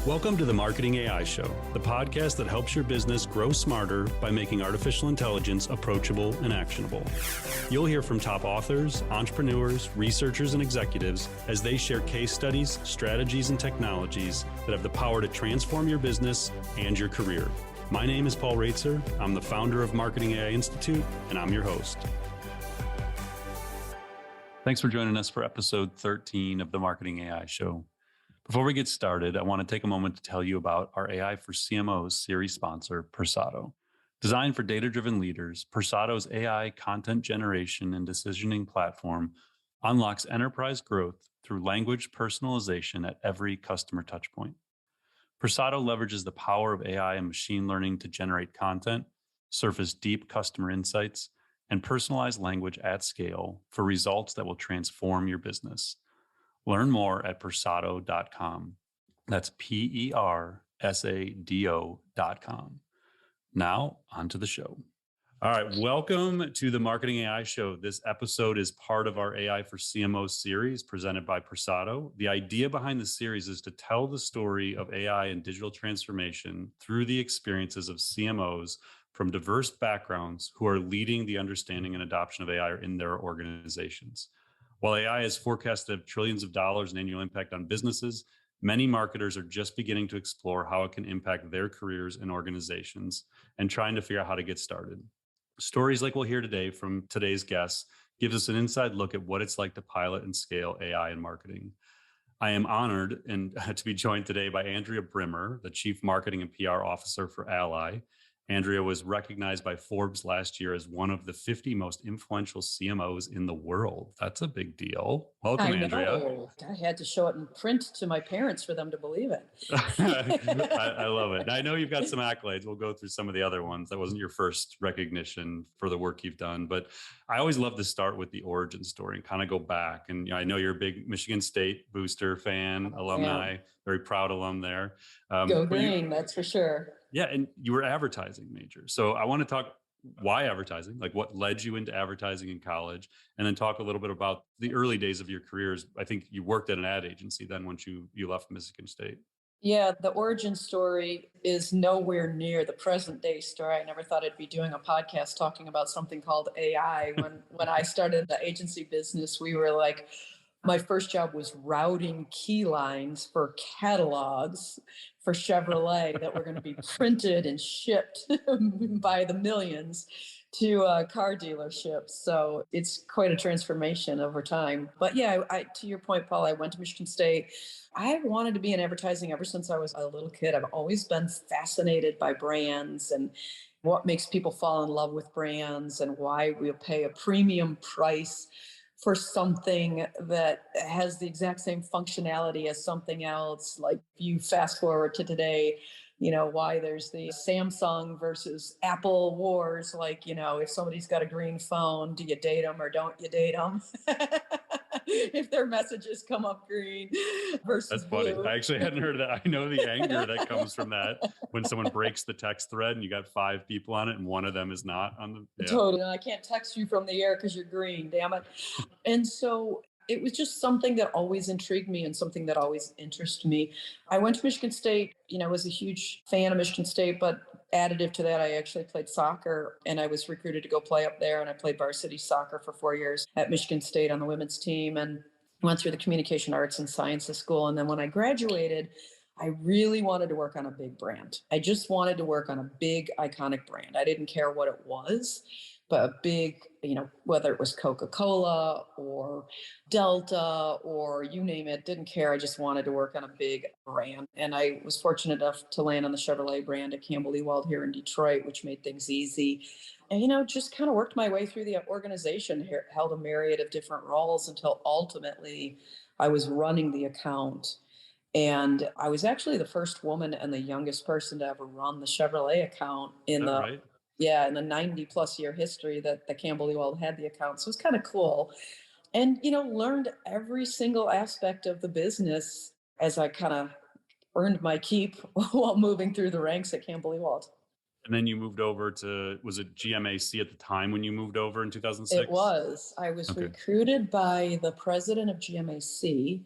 Welcome to the Marketing AI Show, the podcast that helps your business grow smarter by making artificial intelligence approachable and actionable. You'll hear from top authors, entrepreneurs, researchers, and executives as they share case studies, strategies, and technologies that have the power to transform your business and your career. My name is Paul Roetzer. I'm the founder of Marketing AI Institute, and I'm your host. Thanks for joining us for episode 13 of the Marketing AI Show. Before we get started, I want to take a moment to tell you about our AI for CMOs series sponsor, Persado. Designed for data-driven leaders, Persado's AI content generation and decisioning platform unlocks enterprise growth through language personalization at every customer touchpoint. Persado leverages the power of AI and machine learning to generate content, surface deep customer insights, and personalize language at scale for results that will transform your business. Learn more at persado.com. That's PERSADO.com. Now, on to the show. All right, welcome to the Marketing AI Show. This episode is part of our AI for CMOs series presented by Persado. The idea behind the series is to tell the story of AI and digital transformation through the experiences of CMOs from diverse backgrounds who are leading the understanding and adoption of AI in their organizations. While AI is forecast to have trillions of dollars in annual impact on businesses, many marketers are just beginning to explore how it can impact their careers and organizations and trying to figure out how to get started. Stories like we'll hear today from today's guests gives us an inside look at what it's like to pilot and scale AI in marketing. I am honored to be joined today by Andrea Brimmer, the Chief Marketing and PR Officer for Ally. Andrea was recognized by Forbes last year as one of the 50 most influential CMOs in the world. That's a big deal. Welcome, Andrea. I had to show it in print to my parents for them to believe it. I love it. I know you've got some accolades. We'll go through some of the other ones. That wasn't your first recognition for the work you've done, but I always love to start with the origin story and kind of go back. And I know you're a big Michigan State booster fan, alumni, very proud alum there. Go green, that's for sure. Yeah, and you were advertising major. So I want to talk why advertising, like what led you into advertising in college, and then talk a little bit about the early days of your careers. I think you worked at an ad agency then once you left Michigan State. Yeah, the origin story is nowhere near the present day story. I never thought I'd be doing a podcast talking about something called AI. When I started the agency business, we were like, my first job was routing key lines for catalogs for Chevrolet that were going to be printed and shipped by the millions to car dealerships. So it's quite a transformation over time. But yeah, to your point, Paul, I went to Michigan State. I wanted to be in advertising ever since I was a little kid. I've always been fascinated by brands and what makes people fall in love with brands and why we'll pay a premium price for something that has the exact same functionality as something else. Like you fast forward to today, why there's the Samsung versus Apple wars. Like, if somebody's got a green phone, do you date them or don't you date them? If their messages come up green versus That's funny. blue. I actually hadn't heard of that. I know the anger that comes from that when someone breaks the text thread and you got 5 people on it and one of them is not on the. Yeah. Totally. I can't text you from the air because you're green, damn it. And so it was just something that always intrigued me and something that always interested me. I went to Michigan State, was a huge fan of Michigan State, but additive to that, I actually played soccer and I was recruited to go play up there. And I played varsity soccer for 4 years at Michigan State on the women's team and went through the communication arts and sciences school. And then when I graduated, I really wanted to work on a big brand. I just wanted to work on a big, iconic brand. I didn't care what it was, but a big, whether it was Coca-Cola or Delta or you name it, didn't care. I just wanted to work on a big brand. And I was fortunate enough to land on the Chevrolet brand at Campbell Ewald here in Detroit, which made things easy. And, just kind of worked my way through the organization, held a myriad of different roles until ultimately I was running the account. And I was actually the first woman and the youngest person to ever run the Chevrolet account in the right? Yeah, in the 90 plus year history that the Campbell Ewald had the account. So it's kind of cool. And, learned every single aspect of the business as I kind of earned my keep while moving through the ranks at Campbell Ewald. And then you moved over to, was it GMAC at the time when you moved over in 2006? It was. I was recruited by the president of GMAC.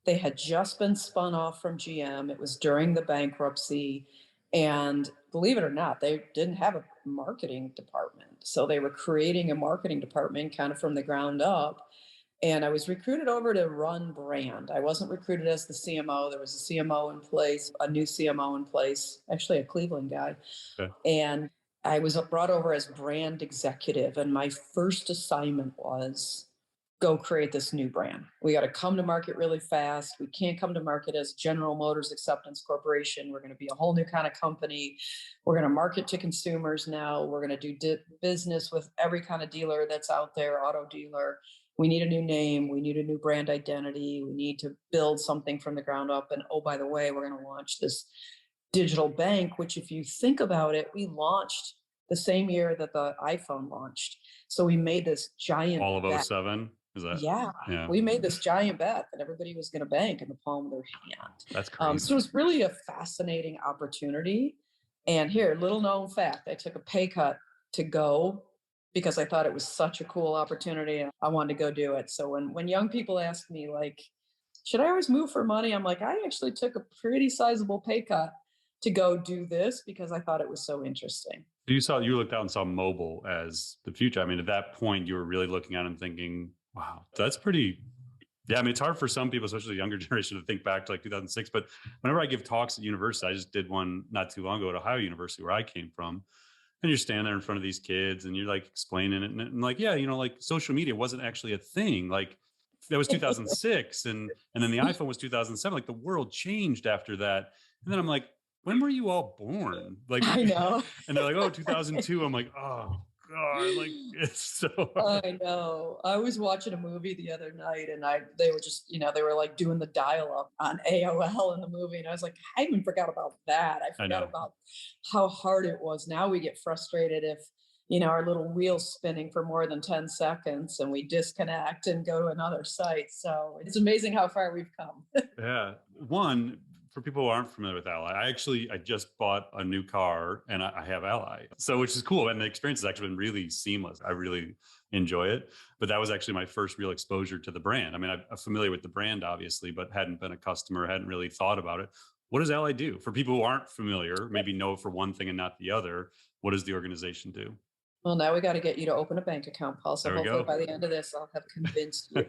They had just been spun off from GM. It was during the bankruptcy. And believe it or not, they didn't have a marketing department. So they were creating a marketing department kind of from the ground up. And I was recruited over to run brand. I wasn't recruited as the CMO. There was a CMO in place, a new CMO in place, actually a Cleveland guy. Okay. And I was brought over as brand executive. And my first assignment was go create this new brand. We got to come to market really fast. We can't come to market as General Motors Acceptance Corporation. We're going to be a whole new kind of company. We're going to market to consumers now. We're going to do business with every kind of dealer that's out there, auto dealer. We need a new name. We need a new brand identity. We need to build something from the ground up. And oh, by the way, we're going to launch this digital bank, which if you think about it, we launched the same year that the iPhone launched. So we made this giant all of bet. 07. Is that? Yeah, we made this giant bet that everybody was going to bank in the palm of their hand. That's crazy. So it was really a fascinating opportunity. And here, little known fact, I took a pay cut to go because I thought it was such a cool opportunity and I wanted to go do it. So when young people ask me like, should I always move for money? I'm like, I actually took a pretty sizable pay cut to go do this because I thought it was so interesting. You looked out and saw mobile as the future. I mean, at that point, you were really looking at it and thinking, wow, that's pretty. Yeah, I mean, it's hard for some people, especially the younger generation, to think back to like 2006. But whenever I give talks at university, I just did one not too long ago at Ohio University, where I came from. And you're standing there in front of these kids and you're like explaining it. And like, yeah, like social media wasn't actually a thing. Like that was 2006. And then the iPhone was 2007. Like the world changed after that. And then I'm like, when were you all born? Like, I know. And they're like, oh, 2002. I'm like, oh God, like it's so hard. I know. I was watching a movie the other night and they were just, they were like doing the dial-up on AOL in the movie. And I was like, I even forgot about that. I forgot about how hard it was. Now we get frustrated if, our little wheel's spinning for more than 10 seconds and we disconnect and go to another site. So it's amazing how far we've come. Yeah. One, for people who aren't familiar with Ally, I just bought a new car and I have Ally. So, which is cool. And the experience has actually been really seamless. I really enjoy it. But that was actually my first real exposure to the brand. I mean, I'm familiar with the brand, obviously, but hadn't been a customer, hadn't really thought about it. What does Ally do? For people who aren't familiar, maybe know for one thing and not the other, what does the organization do? Well, now we got to get you to open a bank account, Paul. So hopefully by the end of this, I'll have convinced you.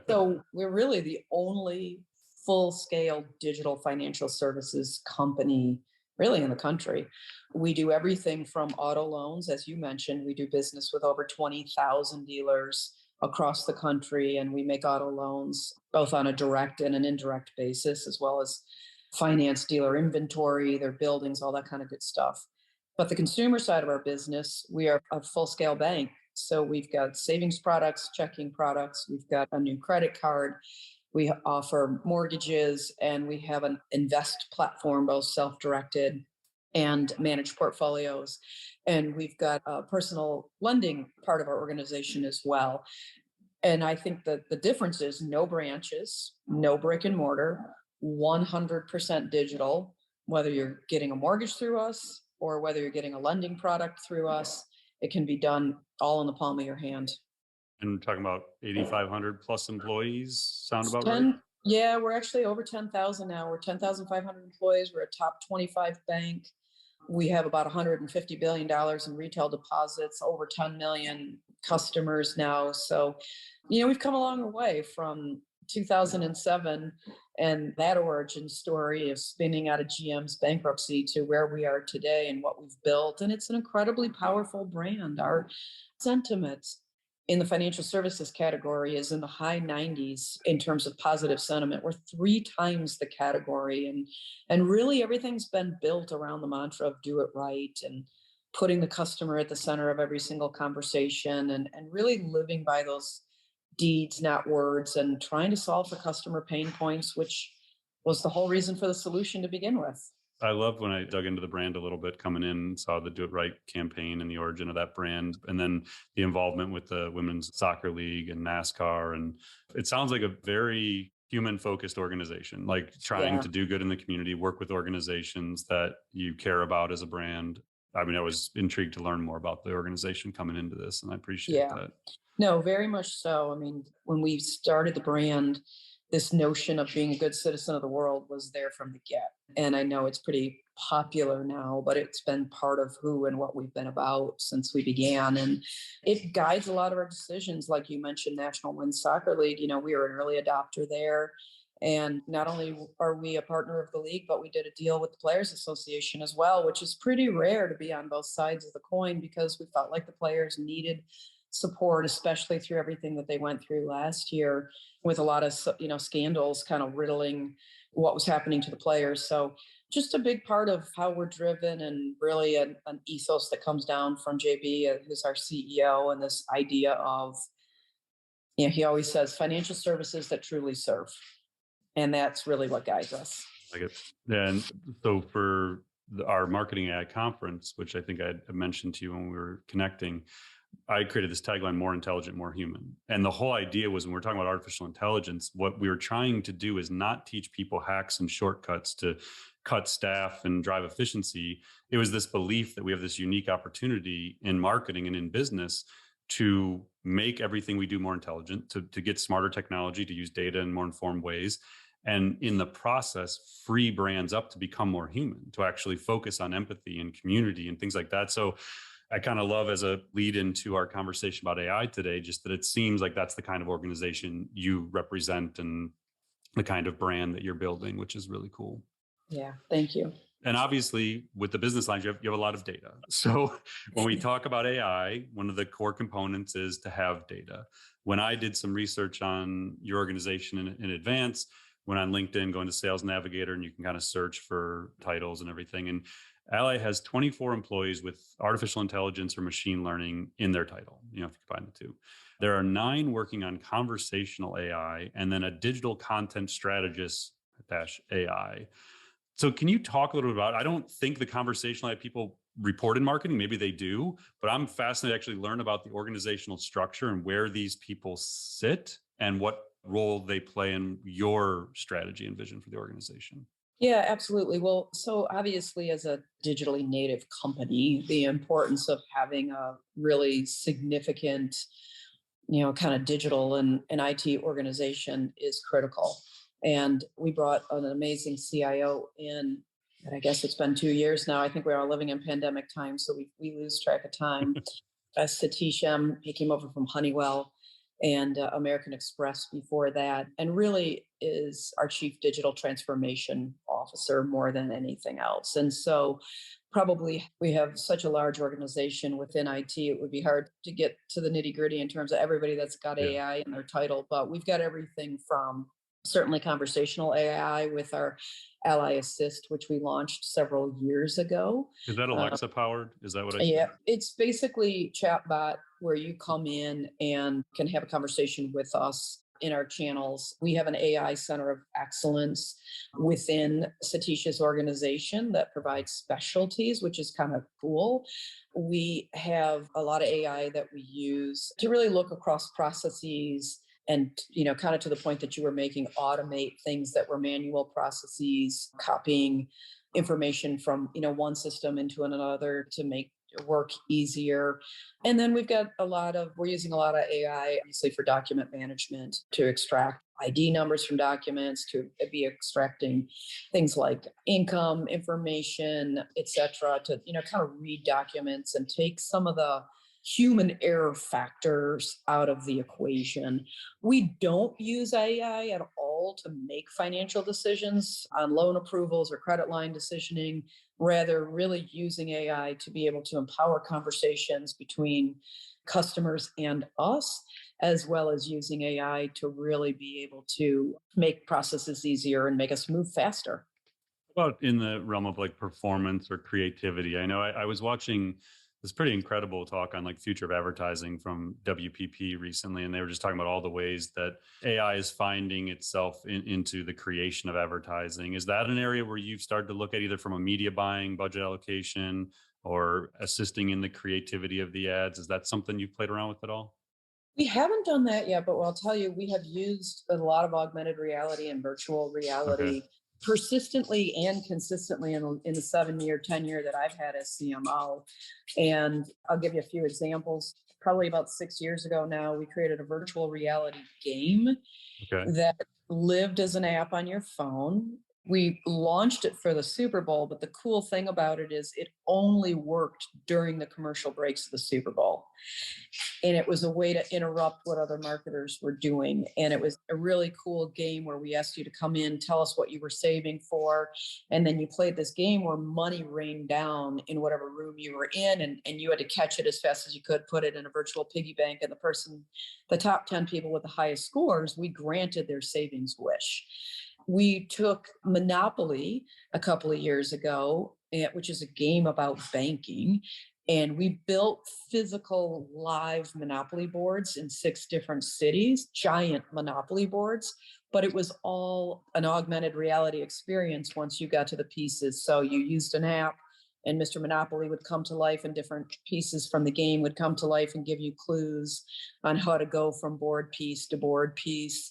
So we're really the only full-scale digital financial services company really in the country. We do everything from auto loans. As you mentioned, we do business with over 20,000 dealers across the country, and we make auto loans both on a direct and an indirect basis, as well as finance dealer inventory, their buildings, all that kind of good stuff. But the consumer side of our business, we are a full-scale bank. So we've got savings products, checking products, we've got a new credit card, we offer mortgages, and we have an invest platform, both self-directed and managed portfolios. And we've got a personal lending part of our organization as well. And I think that the difference is no branches, no brick and mortar, 100% digital, whether you're getting a mortgage through us or whether you're getting a lending product through us, it can be done all in the palm of your hand. And we're talking about 8,500 plus employees. Sound about right? Yeah, we're actually over 10,000 now. We're 10,500 employees. We're a top 25 bank. We have about $150 billion in retail deposits, over 10 million customers now. So, we've come a long way from 2007 and that origin story of spinning out of GM's bankruptcy to where we are today and what we've built. And it's an incredibly powerful brand. Our sentiment in the financial services category is in the high 90s in terms of positive sentiment. We're 3 times the category. And really everything's been built around the mantra of do it right and putting the customer at the center of every single conversation and really living by those deeds, not words, and trying to solve for customer pain points, which was the whole reason for the solution to begin with. I love when I dug into the brand a little bit coming in, saw the Do It Right campaign and the origin of that brand, and then the involvement with the Women's Soccer League and NASCAR. And it sounds like a very human-focused organization, like trying to do good in the community, work with organizations that you care about as a brand. I mean, I was intrigued to learn more about the organization coming into this, and I appreciate that. No, very much so. I mean, when we started the brand, this notion of being a good citizen of the world was there from the get. And I know it's pretty popular now, but it's been part of who and what we've been about since we began. And it guides a lot of our decisions. Like you mentioned, National Women's Soccer League, we were an early adopter there. And not only are we a partner of the league, but we did a deal with the Players Association as well, which is pretty rare to be on both sides of the coin, because we felt like the players needed support, especially through everything that they went through last year with a lot of, scandals kind of riddling what was happening to the players. So just a big part of how we're driven, and really an ethos that comes down from JB, who's our CEO, and this idea of, he always says financial services that truly serve. And that's really what guides us. Like it. And so for our Marketing AI conference, which I think I mentioned to you when we were connecting, I created this tagline, more intelligent, more human. And the whole idea was, when we're talking about artificial intelligence, what we were trying to do is not teach people hacks and shortcuts to cut staff and drive efficiency. It was this belief that we have this unique opportunity in marketing and in business to make everything we do more intelligent, to get smarter technology, to use data in more informed ways. And in the process, free brands up to become more human, to actually focus on empathy and community and things like that. So I kind of love, as a lead into our conversation about AI today, just that it seems like that's the kind of organization you represent and the kind of brand that you're building, which is really cool. Yeah, thank you. And obviously, with the business lines, you have a lot of data. So when we talk about AI, one of the core components is to have data. When I did some research on your organization in advance, went on LinkedIn, going to Sales Navigator, and you can kind of search for titles and everything. And Ally has 24 employees with artificial intelligence or machine learning in their title, if you combine the two. There are 9 working on conversational AI, and then a digital content strategist -AI. So can you talk a little bit about, I don't think the conversational AI people report in marketing, maybe they do, but I'm fascinated to actually learn about the organizational structure and where these people sit and what role they play in your strategy and vision for the organization. Yeah, absolutely. Well, so obviously, as a digitally native company, the importance of having a really significant, kind of digital and IT organization is critical. And we brought an amazing CIO in, and I guess it's been 2 years now. I think we're all living in pandemic time, so we lose track of time. Satish M, he came over from Honeywell and American Express before that, and really is our chief digital transformation officer more than anything else. And so probably we have such a large organization within IT, it would be hard to get to the nitty gritty in terms of everybody that's got AI in their title, but we've got everything from certainly conversational AI with our Ally Assist, which we launched several years ago. Is that Alexa powered? Is that what I Yeah, it's basically Chatbot, where you come in and can have a conversation with us in our channels. We have an AI center of excellence within Satish's organization that provides specialties, which is kind of cool. We have a lot of AI that we use to really look across processes and, kind of to the point that you were making, automate things that were manual processes, copying information from, one system into another to make work easier. And then we're using a lot of AI, obviously, for document management, to extract ID numbers from documents, to be extracting things like income information, et cetera, to, kind of read documents and take some of the human error factors out of the equation. We don't use AI at all to make financial decisions on loan approvals or credit line decisioning, rather really using AI to be able to empower conversations between customers and us, as well as using AI to really be able to make processes easier and make us move faster. About in the realm of like performance or creativity? I know I was watching this pretty incredible talk on like future of advertising from WPP recently, and they were just talking about all the ways that AI is finding itself into the creation of advertising. Is that an area where you've started to look at, either from a media buying, budget allocation, or assisting in the creativity of the ads? Is that something you've played around with at all? We haven't done that yet, but I'll tell you, we have used a lot of augmented reality and virtual reality persistently and consistently in the 7-year, 10-year that I've had as CMO. And I'll give you a few examples. Probably about 6 years ago now, we created a virtual reality game that lived as an app on your phone. We launched it for the Super Bowl, but the cool thing about it is it only worked during the commercial breaks of the Super Bowl. And it was a way to interrupt what other marketers were doing. And it was a really cool game where we asked you to come in, tell us what you were saving for. And then you played this game where money rained down in whatever room you were in. And you had to catch it as fast as you could, put it in a virtual piggy bank. And the top 10 people with the highest scores, we granted their savings wish. We took Monopoly a couple of years ago, which is a game about banking, and we built physical live Monopoly boards in 6 different cities, giant Monopoly boards, but it was all an augmented reality experience once you got to the pieces. So you used an app and Mr. Monopoly would come to life, and different pieces from the game would come to life and give you clues on how to go from board piece to board piece.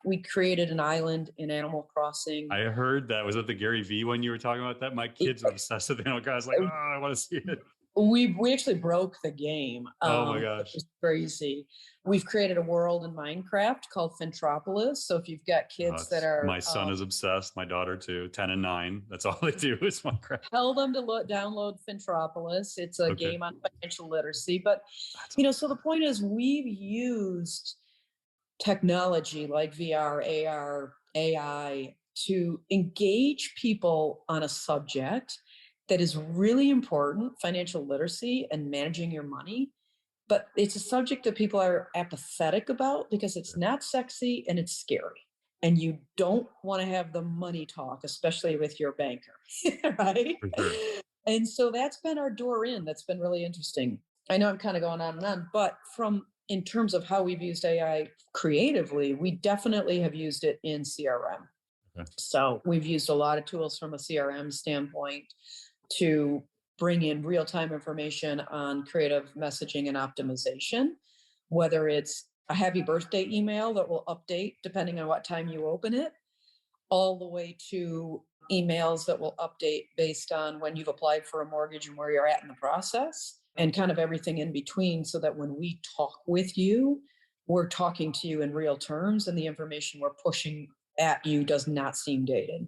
We created an island in Animal Crossing. I heard that. Was that the Gary Vee one you were talking about? That my kids are obsessed with Animal Crossing. I was like, oh, I want to see it. We actually broke the game. Oh my gosh. It's crazy. We've created a world in Minecraft called Fintropolis. So if you've got kids that are... My son is obsessed. My daughter too, 10 and 9. That's all they do is Minecraft. Tell them to download Fintropolis. It's a game on financial literacy. But, so the point is we've used technology like VR, AR, AI to engage people on a subject that is really important, financial literacy and managing your money. But it's a subject that people are apathetic about because it's not sexy and it's scary. And you don't want to have the money talk, especially with your banker, right? For sure. And so that's been our door in. That's been really interesting. I know I'm kind of going on and on, but in terms of how we've used AI creatively, we definitely have used it in CRM. Okay. So we've used a lot of tools from a CRM standpoint to bring in real-time information on creative messaging and optimization, whether it's a happy birthday email that will update depending on what time you open it, all the way to emails that will update based on when you've applied for a mortgage and where you're at in the process, and kind of everything in between, so that when we talk with you, we're talking to you in real terms and the information we're pushing at you does not seem dated.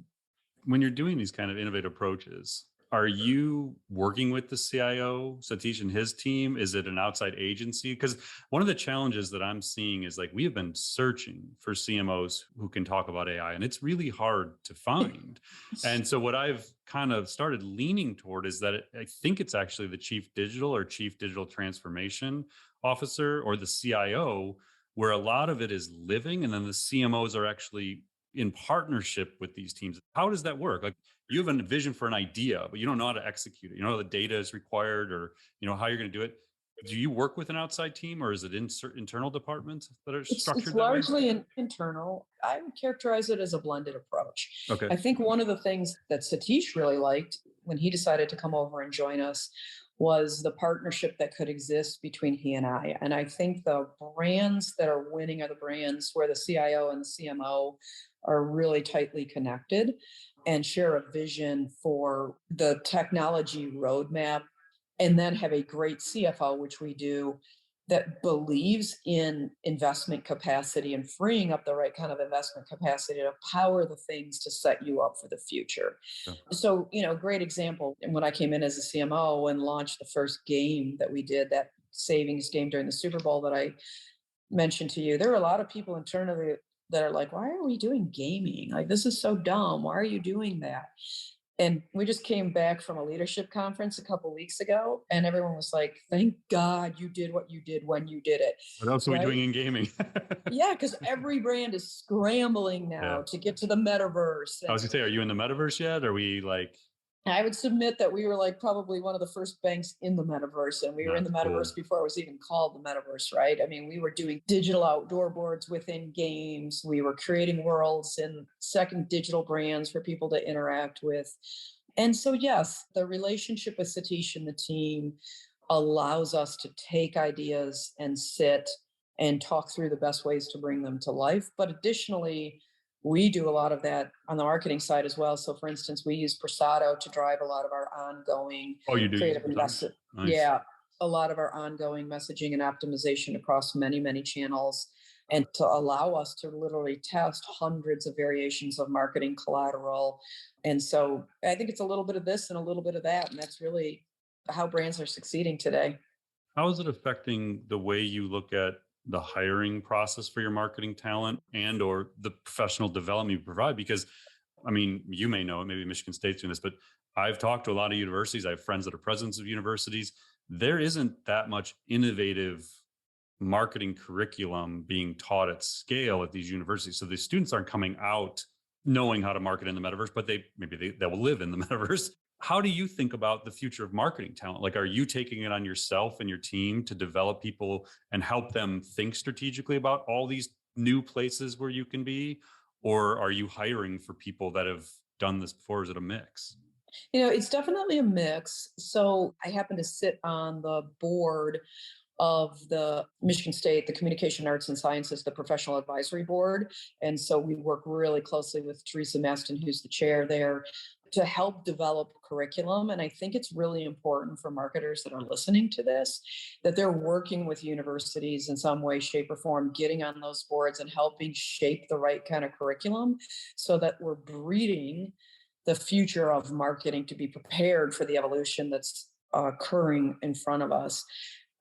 When you're doing these kind of innovative approaches, are you working with the CIO, Satish, and his team? Is it an outside agency? Because one of the challenges that I'm seeing is like we have been searching for CMOs who can talk about AI, and it's really hard to find. And so what I've kind of started leaning toward is that I think it's actually the chief digital or chief digital transformation officer or the CIO, where a lot of it is living, and then the CMOs are actually in partnership with these teams. How does that work? Like, you have a vision for an idea, but you don't know how to execute it. You know how the data is required, or how you're going to do it. Do you work with an outside team, or is it internal departments that are structured? It's largely internal. I would characterize it as a blended approach. Okay. I think one of the things that Satish really liked when he decided to come over and join us was the partnership that could exist between he and I. And I think the brands that are winning are the brands where the CIO and the CMO are really tightly connected and share a vision for the technology roadmap, and then have a great CFO, which we do, that believes in investment capacity and freeing up the right kind of investment capacity to power the things to set you up for the future. Sure. So, great example. And when I came in as a CMO and launched the first game that we did, that savings game during the Super Bowl that I mentioned to you, there were a lot of people internally that are like, why are we doing gaming? Like, this is so dumb. Why are you doing that? And we just came back from a leadership conference a couple of weeks ago, and everyone was like, thank God you did what you did when you did it. What else are we doing in gaming? Yeah, because every brand is scrambling now to get to the metaverse. I was going to say, are you in the metaverse yet? Are we like... I would submit that we were like probably one of the first banks in the metaverse, and we were in the metaverse before it was even called the metaverse, right? I mean, we were doing digital outdoor boards within games. We were creating worlds and second digital brands for people to interact with. And so, yes, the relationship with Satish and the team allows us to take ideas and sit and talk through the best ways to bring them to life. But additionally, we do a lot of that on the marketing side as well. So, for instance, we use Persado to drive a lot of our ongoing creative investment. Nice. Yeah, a lot of our ongoing messaging and optimization across many, many channels. and to allow us to literally test hundreds of variations of marketing collateral. And so I think it's a little bit of this and a little bit of that. And that's really how brands are succeeding today. How is it affecting the way you look at the hiring process for your marketing talent and or the professional development you provide? Because, I mean, you may know it, maybe Michigan State's doing this, but I've talked to a lot of universities. I have friends that are presidents of universities. There isn't that much innovative marketing curriculum being taught at scale at these universities. So the students aren't coming out knowing how to market in the metaverse, but they will live in the metaverse. How do you think about the future of marketing talent? Like, are you taking it on yourself and your team to develop people and help them think strategically about all these new places where you can be? Or are you hiring for people that have done this before? Is it a mix? It's definitely a mix. So I happen to sit on the board of the Michigan State, the Communication Arts and Sciences, the Professional Advisory Board. And so we work really closely with Teresa Maston, who's the chair there, to help develop curriculum. And I think it's really important for marketers that are listening to this, that they're working with universities in some way, shape, or form, getting on those boards and helping shape the right kind of curriculum so that we're breeding the future of marketing to be prepared for the evolution that's occurring in front of us.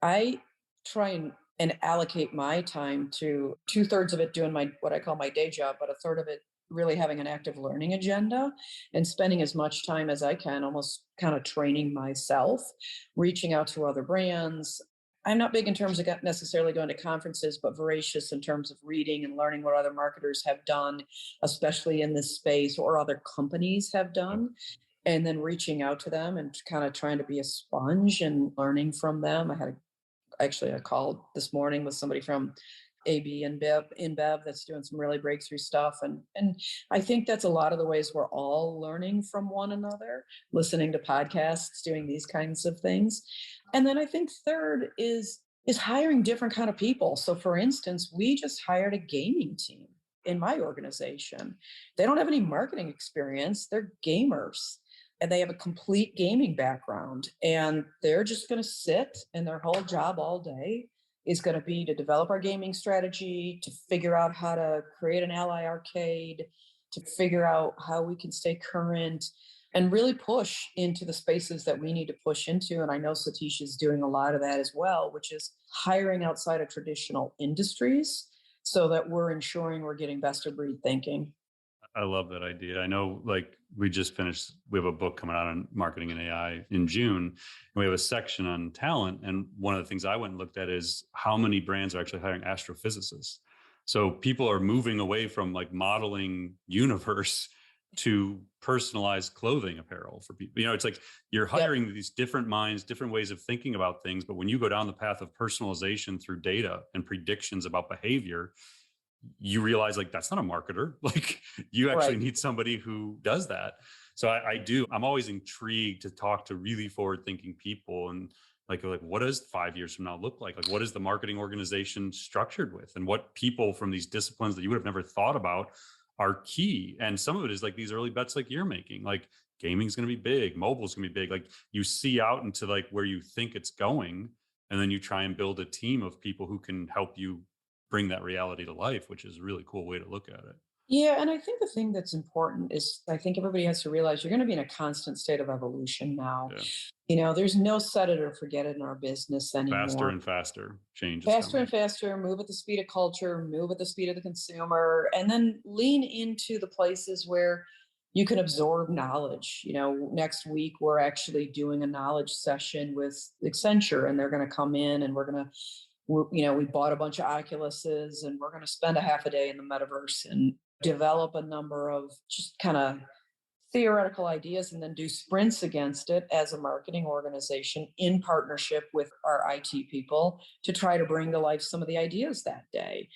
I try and allocate my time to 2/3 of it doing my what I call my day job, but a third of it really having an active learning agenda and spending as much time as I can, almost kind of training myself, reaching out to other brands. I'm not big in terms of necessarily going to conferences, but voracious in terms of reading and learning what other marketers have done, especially in this space, or other companies have done, and then reaching out to them and kind of trying to be a sponge and learning from them. I had actually a call this morning with somebody from AB and InBev that's doing some really breakthrough stuff. And I think that's a lot of the ways we're all learning from one another, listening to podcasts, doing these kinds of things. And then I think third is hiring different kind of people. So for instance, we just hired a gaming team in my organization. They don't have any marketing experience. They're gamers and they have a complete gaming background, and they're just going to sit, and their whole job all day is going to be to develop our gaming strategy, to figure out how to create an Ally arcade, to figure out how we can stay current and really push into the spaces that we need to push into. And I know Satish is doing a lot of that as well, which is hiring outside of traditional industries so that we're ensuring we're getting best of breed thinking. I love that idea. I know, like, we have a book coming out on marketing and AI in June, and we have a section on talent. And one of the things I went and looked at is how many brands are actually hiring astrophysicists. So people are moving away from like modeling universe to personalized clothing apparel for people. It's like you're hiring these different minds, different ways of thinking about things. But when you go down the path of personalization through data and predictions about behavior, you realize like that's not a marketer. Like you actually need somebody who does that. So I'm always intrigued to talk to really forward thinking people and like what does 5 years from now look like? Like what is the marketing organization structured with, and what people from these disciplines that you would have never thought about are key. And some of it is like these early bets like you're making, like gaming's going to be big, mobile's going to be big. Like you see out into like where you think it's going, and then you try and build a team of people who can help you bring that reality to life, which is a really cool way to look at it. Yeah. And I think the thing that's important is I think everybody has to realize you're going to be in a constant state of evolution now. Yeah. There's no set it or forget it in our business anymore. Faster and faster change. Faster and faster, move at the speed of culture, move at the speed of the consumer, and then lean into the places where you can absorb knowledge. Next week, we're actually doing a knowledge session with Accenture, and they're going to come in and we're going to we bought a bunch of Oculuses and we're going to spend a half a day in the metaverse and develop a number of just kind of theoretical ideas and then do sprints against it as a marketing organization in partnership with our IT people to try to bring to life some of the ideas that day.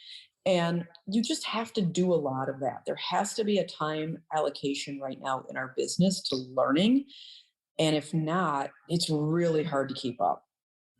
And you just have to do a lot of that. There has to be a time allocation right now in our business to learning. And if not, it's really hard to keep up.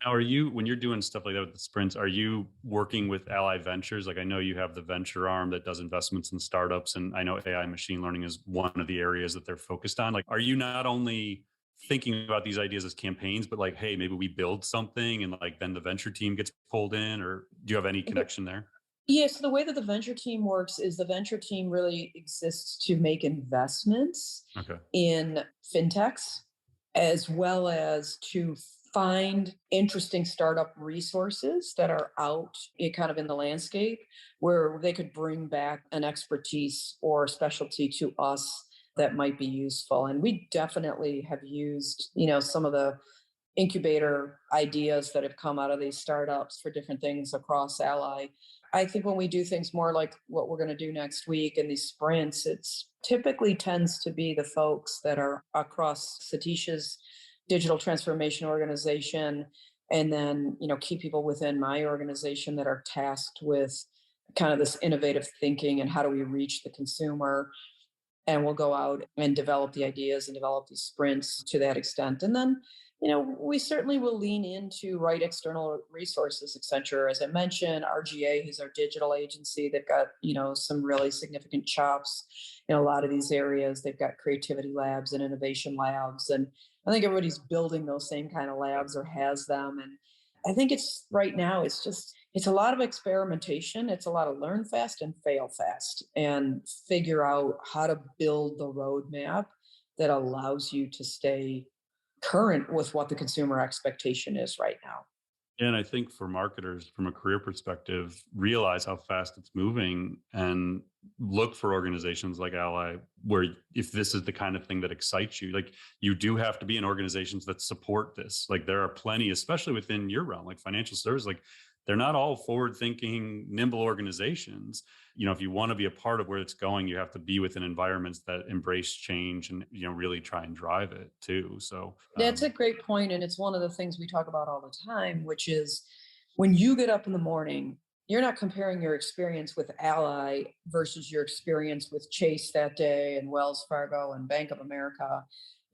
Now, when you're doing stuff like that with the sprints, are you working with Ally Ventures? Like I know you have the venture arm that does investments in startups, and I know AI machine learning is one of the areas that they're focused on. Like, are you not only thinking about these ideas as campaigns, but like, hey, maybe we build something and like then the venture team gets pulled in, or do you have any connection there? Yeah, so the way that the venture team works is the venture team really exists to make investments Okay. in fintechs, as well as to find interesting startup resources that are out kind of in the landscape where they could bring back an expertise or specialty to us that might be useful. And we definitely have used, some of the incubator ideas that have come out of these startups for different things across Ally. I think when we do things more like what we're going to do next week in these sprints, it's typically tends to be the folks that are across Satish's digital transformation organization, and then key people within my organization that are tasked with kind of this innovative thinking and how do we reach the consumer, and we'll go out and develop the ideas and develop these sprints to that extent. And then, we certainly will lean into right external resources. Accenture, as I mentioned, RGA, who's our digital agency, they've got, some really significant chops in a lot of these areas. They've got creativity labs and innovation labs. And I think everybody's building those same kind of labs or has them. And I think it's right now, it's a lot of experimentation. It's a lot of learn fast and fail fast and figure out how to build the roadmap that allows you to stay current with what the consumer expectation is right now. And I think for marketers, from a career perspective, realize how fast it's moving and look for organizations like Ally, where if this is the kind of thing that excites you, like you do have to be in organizations that support this. Like there are plenty, especially within your realm, like financial services, like they're not all forward thinking, nimble organizations. If you want to be a part of where it's going, you have to be within environments that embrace change and, really try and drive it too. So That's a great point, and it's one of the things we talk about all the time, which is when you get up in the morning, you're not comparing your experience with Ally versus your experience with Chase that day and Wells Fargo and Bank of America.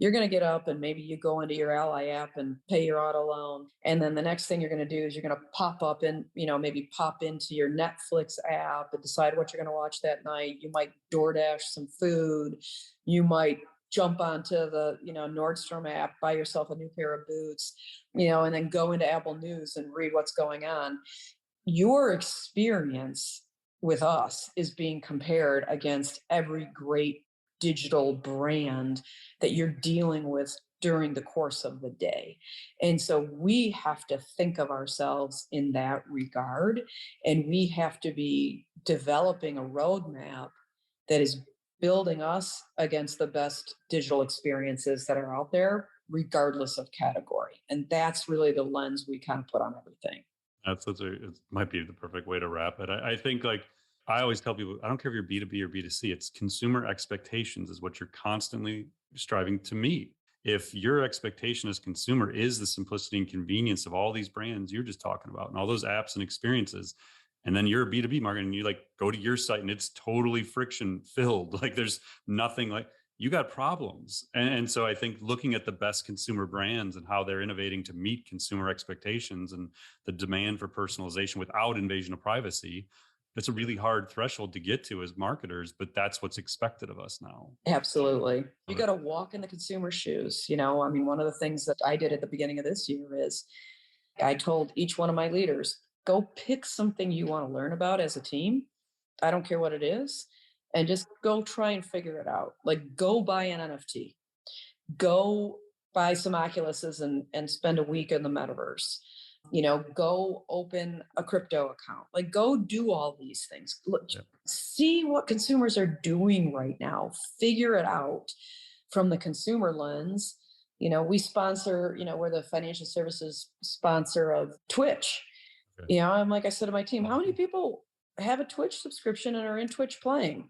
You're going to get up and maybe you go into your Ally app and pay your auto loan. And then the next thing you're going to do is you're going to pop up and, maybe pop into your Netflix app and decide what you're going to watch that night. You might DoorDash some food. You might jump onto the, Nordstrom app, buy yourself a new pair of boots, and then go into Apple News and read what's going on. Your experience with us is being compared against every great digital brand that you're dealing with during the course of the day. And so we have to think of ourselves in that regard, and we have to be developing a roadmap that is building us against the best digital experiences that are out there, regardless of category. And that's really the lens we kind of put on everything. it might be the perfect way to wrap it. I think like I always tell people, I don't care if you're B2B or B2C, it's consumer expectations is what you're constantly striving to meet. If your expectation as consumer is the simplicity and convenience of all these brands you're just talking about and all those apps and experiences, and then you're a B2B marketer and you like go to your site and it's totally friction filled, like there's nothing, like you got problems. And so I think looking at the best consumer brands and how they're innovating to meet consumer expectations and the demand for personalization without invasion of privacy, it's a really hard threshold to get to as marketers, but that's what's expected of us now. Absolutely. You got to walk in the consumer's shoes. One of the things that I did at the beginning of this year is I told each one of my leaders, go pick something you want to learn about as a team. I don't care what it is. And just go try and figure it out. Like go buy an NFT, go buy some Oculuses and spend a week in the metaverse. Go open a crypto account. Like go do all these things. Look, see what consumers are doing right now. Figure it out from the consumer lens. We sponsor, we're the financial services sponsor of Twitch. I'm like I said to my team, how many people have a Twitch subscription and are in Twitch playing?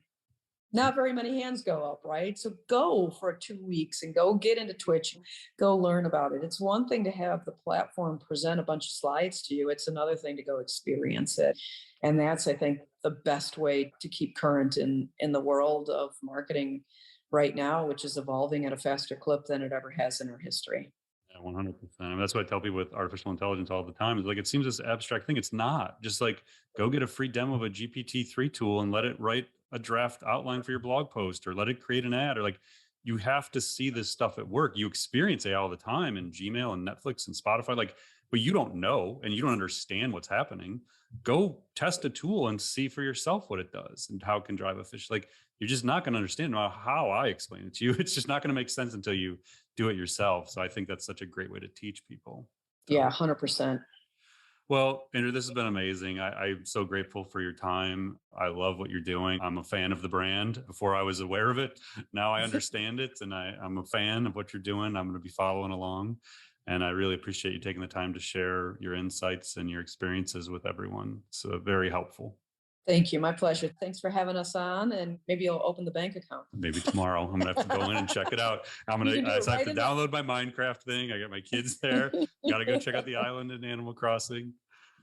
Not very many hands go up, right? So go for 2 weeks and go get into Twitch, go learn about it. It's one thing to have the platform present a bunch of slides to you. It's another thing to go experience it. And that's, I think, the best way to keep current in the world of marketing right now, which is evolving at a faster clip than it ever has in our history. Yeah, 100%. And that's what I tell people with artificial intelligence all the time is like, it seems this abstract thing. It's not. Just like go get a free demo of a GPT-3 tool and let it write a draft outline for your blog post or let it create an ad, or like you have to see this stuff at work. You experience AI all the time in Gmail and Netflix and Spotify. Like but you don't know and you don't understand what's happening, go test a tool and see for yourself what it does and how it can drive efficiency. Like, you're just not going to understand how I explain it to you. It's just not going to make sense until you do it yourself. So I think that's such a great way to teach people. So, Yeah, 100%. Well, Andrew, this has been amazing. I'm so grateful for your time. I love what you're doing. I'm a fan of the brand. Before I was aware of it, now I understand it, and I'm a fan of what you're doing. I'm going to be following along. And I really appreciate you taking the time to share your insights and your experiences with everyone. It's very helpful. Thank you. My pleasure. Thanks for having us on, and maybe you'll open the bank account. Maybe tomorrow. I'm gonna have to go in and check it out. I have to download my Minecraft thing. I got my kids there. Got to go check out the island in Animal Crossing.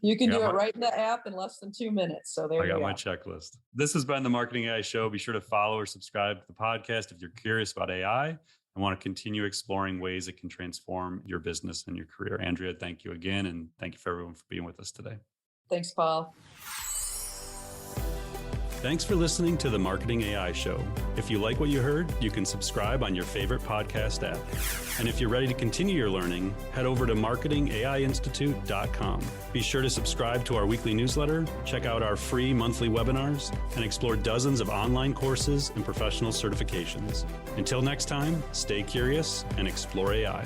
You can do it right in the app in less than 2 minutes. So there you go. I got my checklist. This has been the Marketing AI Show. Be sure to follow or subscribe to the podcast if you're curious about AI and want to continue exploring ways it can transform your business and your career. Andrea, thank you again. And thank you for everyone for being with us today. Thanks, Paul. Thanks for listening to the Marketing AI Show. If you like what you heard, you can subscribe on your favorite podcast app. And if you're ready to continue your learning, head over to marketingaiinstitute.com. Be sure to subscribe to our weekly newsletter, check out our free monthly webinars, and explore dozens of online courses and professional certifications. Until next time, stay curious and explore AI.